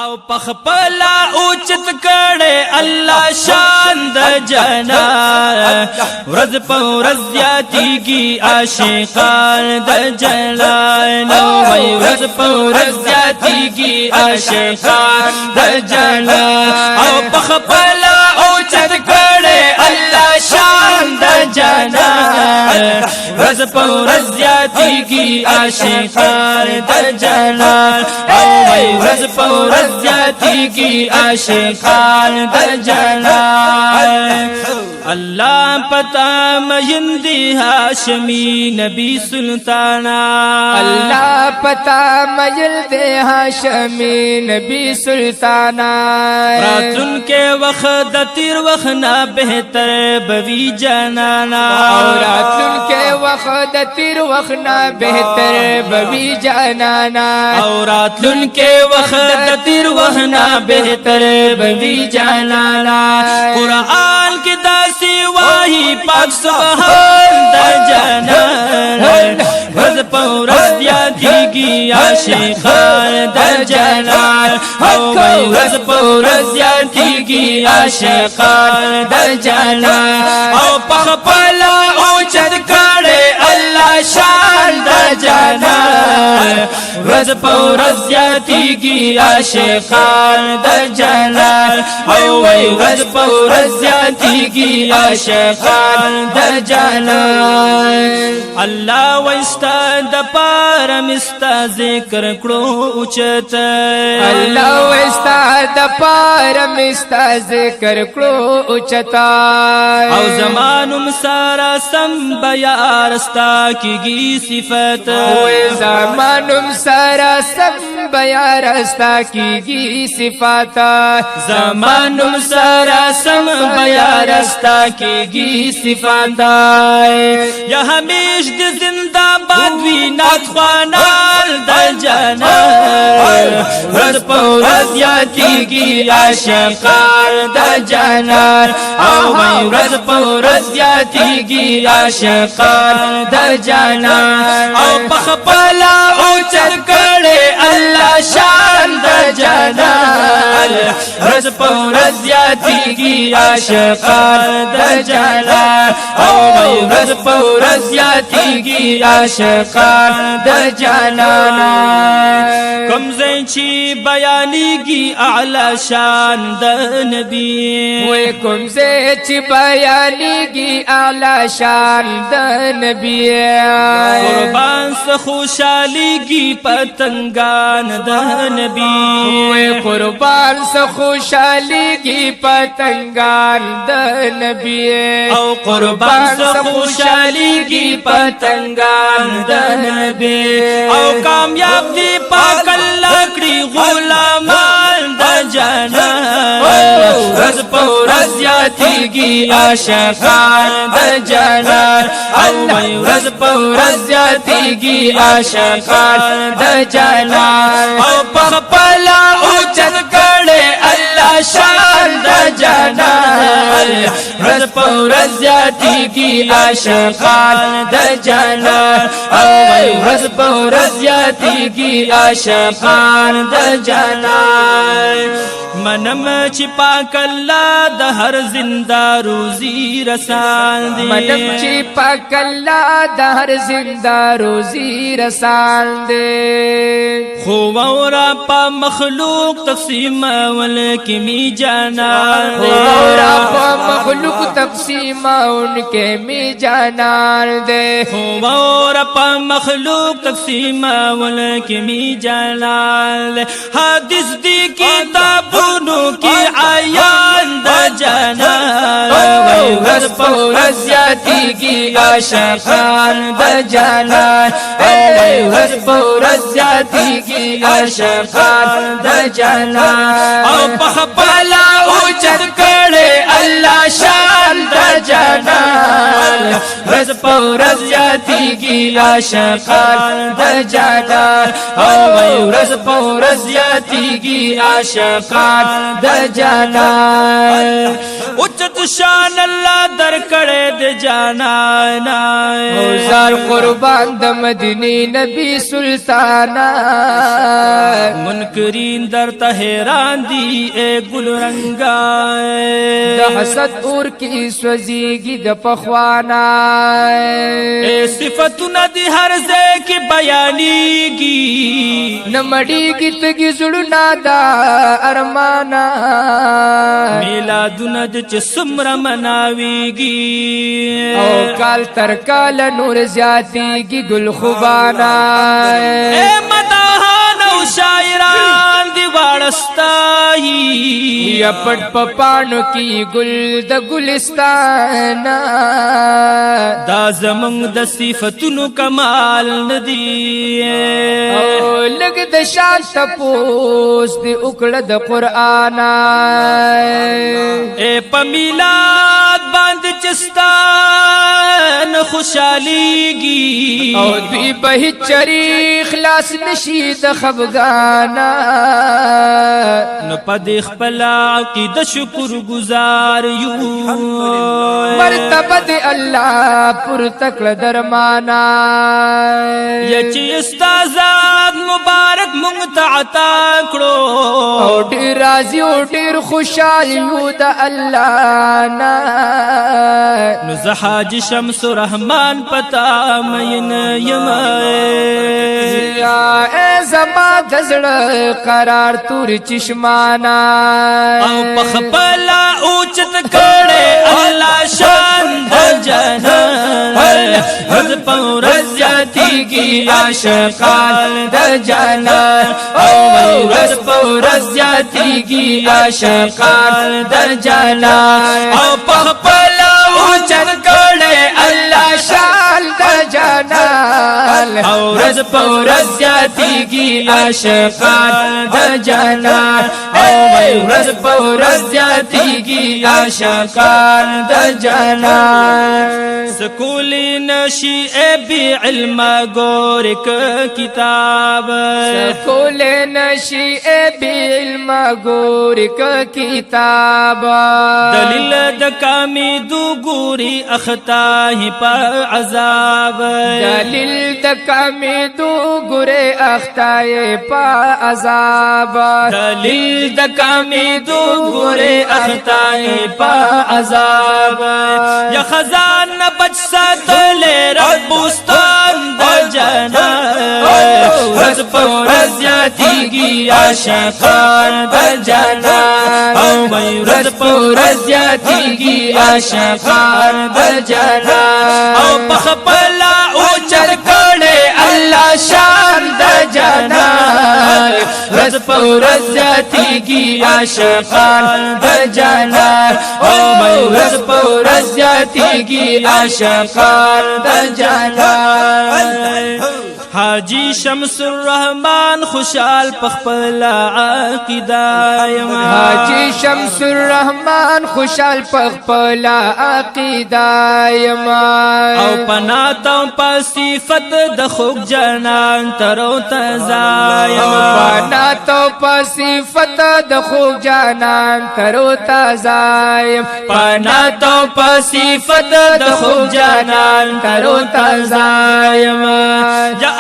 او پخپلا اوچت کړي الله شان د جنان ورځ په ورځ زیاتېږي عاشقان د جلال وای ورځ په ورځ زیاتېږي عاشقان د جلال او پخپلا اوچت کړي الله شان د جنان ورځ په ورځ زیاتېږي عاشقان د جلال او وای ورځ په ورځ زیاتېږي عاشقان د جلال الله پتا مجندی هاشمی نبی سلطانا اللہ پتا مجندی هاشمی نبی سلطانا راتن کے وقت تیر وخنا بہتر بوی جانانا راتن کے وقت تیر وخنا بہتر بوی جانانا راتن کے وقت تیر وخنا بہتر بوی جانانا قرآن کی داسی واہی پاک سبحان دا جنان ورځ په ورځ زیاتېږي عاشقان د جلال او ورځ په ورځ زیاتېږي عاشقان د جلال او پخپلا اوچت کړي الله شان د جلال ورځ په ورځ زیاتېږي عاشقان د جلال او ورځ په ورځ زیاتېږي عاشقان د جلال الله وستا د پار مستا ذکر کړو اوچت الله وستا د پار مستا ذکر کړو اوچتا او زمانم سارا سم بیا رستا کیږي صفات او زمانم سارا سم بیا رستا کیږي صفات زمانم سارا سم بیا رستا کیږي صفات یا همیش د زنده باد وی ناتخوانال د جنان ورځ په ورځ زیاتېږي عاشقان د جنان او ورځ په ورځ زیاتېږي عاشقان د جنان او پخپلا اوچت کړي الله شان د جنان ورځ په ورځ زیاتېږي عاشقان د جنان او ورځ په ورځ زیاتېږي عاشقان د جنان کوم ځای چې بیانېږي اعلی شان د نبی وای کوم ځای چې بیانېږي اعلی شان د نبی قربان سه خوشالېږي پتنګان د نبی وای قربان سه خوشالېږي پتنګان د نبی او قربان سه خوشالېږي پتنګان د نبی او کامیاب دی پاک الله کړي غلامان د جنان ورځ په ورځ زیاتېږي عاشقان د جنان او ورځ په ورځ زیاتېږي عاشقان د جنان او پخپلا اوچت کړي الله شان د جنان ورځ په ورځ زیاتېږي عاشقان د جنان او ورځ په ورځ زیاتېږي عاشقان د جنان منم چې پاک الله د هر زنده روزي رسان دي منم چې پاک الله د هر زنده روزي رسان دي خو ورا په مخلوق تقسیم ول کې می جانان ورا په مخلوق تقسیم ان کې می جانان دي ورا په مخلوق تقسیم ول کې می جانان حدیث دی کتابونو کې عیان د جنان ورځ په ورځ زیاتېږي عاشقان د جنان ورځ په ورځ زیاتېږي عاشقان د جنان او پخپلا اوچت کړي الله شان د جنان ورځ په ورځ زیاتېږي عاشقان د جنان او ورځ په ورځ زیاتېږي عاشقان د جنان اوچت شان الله در کړه د جانانا زار قربان د مدینه نبی سلطانا منکرین در ته حیران دي اے ګل رنگا د حسد اور کی سوزیږي د پخوانا اے صفاتونه دي هر ځای کې بیانېږي نمړېږي تګي زړونه دا ارمانا میلادونه د چې څومره مناويږي او کال تر کال نور زیاتېږي ګل خوبانا اے مداحان او شاعران دی واړستایي یا پټ پپانو کی ګل د ګلستانا دا زمونږ د صفاتونو کمال ندی او لګ د شان تپوس دی وکړه د قران اے پمیلاد باندې چستان خوشاليږي او دوی به چری خلاص نشي د خفګانا نو پدې خپل عقیده شکر گزار یو مرتبه دی الله پر تکړه درمانا یا چې استاد مبارک مونږ ته عطا کړو او ډیر راضي او ډیر خوشاله یو د الله نا نو زحاج شمس الرحمن پتا مین یم یا ای زما دزړه قرار تور چشمانا او پخپلا اوچت کړه الله شان د جنان رز پورز جاتیږي عاشقان د جنان او رز پورز جاتیږي عاشقان د جنان او پخپلا اوچت کړه الله شان د جنان او رز پورز جاتیږي عاشقان د جنان او رز پورز جاتیږي عاشقان د جنان سکولی نشی اے بی علم گورک کتاب سکول نشی اے بی علم گورک کتاب دلیل د کامی دو گوری اخطاہی پا عذاب دلیل د کامی دو گورے اختائے پا عذاب دلیل د کامی دو گوری اخطاہی پا عذاب یا خزان بچ ساتلے رب بستان د جنان رز پورز جاتیږي عاشقان د جنان او رز پورز جاتیږي عاشقان د جنان او پخپلا اوچت کړه الله شان د جنان رز پورز جاتیږي عاشقان د جنان او رز پورز جاتیږي عاشقان د جنان حاجی شمس الرحمن خوشال پخپل عقیده یما حاجی شمس الرحمن خوشال پخپل عقیده یما او پناتا صفت د خوږ جنان ترو تزا یما پناتا صفت د خوږ جنان ترو تزا پناتا صفت د خوږ جنان ترو تزا یما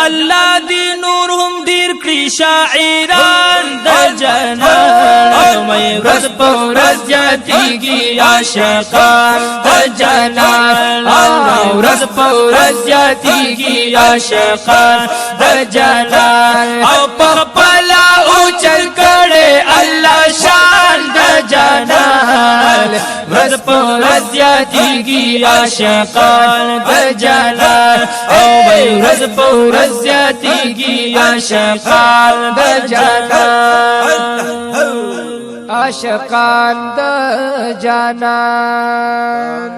الله دی نور هم دیر کړی شاعران د جنان مې رز پورز جاتیږي عاشقان د جنان او رز پورز جاتیږي عاشقان د جنان او پخپلا اوچت کړه الله شان د جنان رز پورز جاتیږي عاشقان د جنان او رز پورز زیاتیږي عاشقان د جنان عاشقان د جنان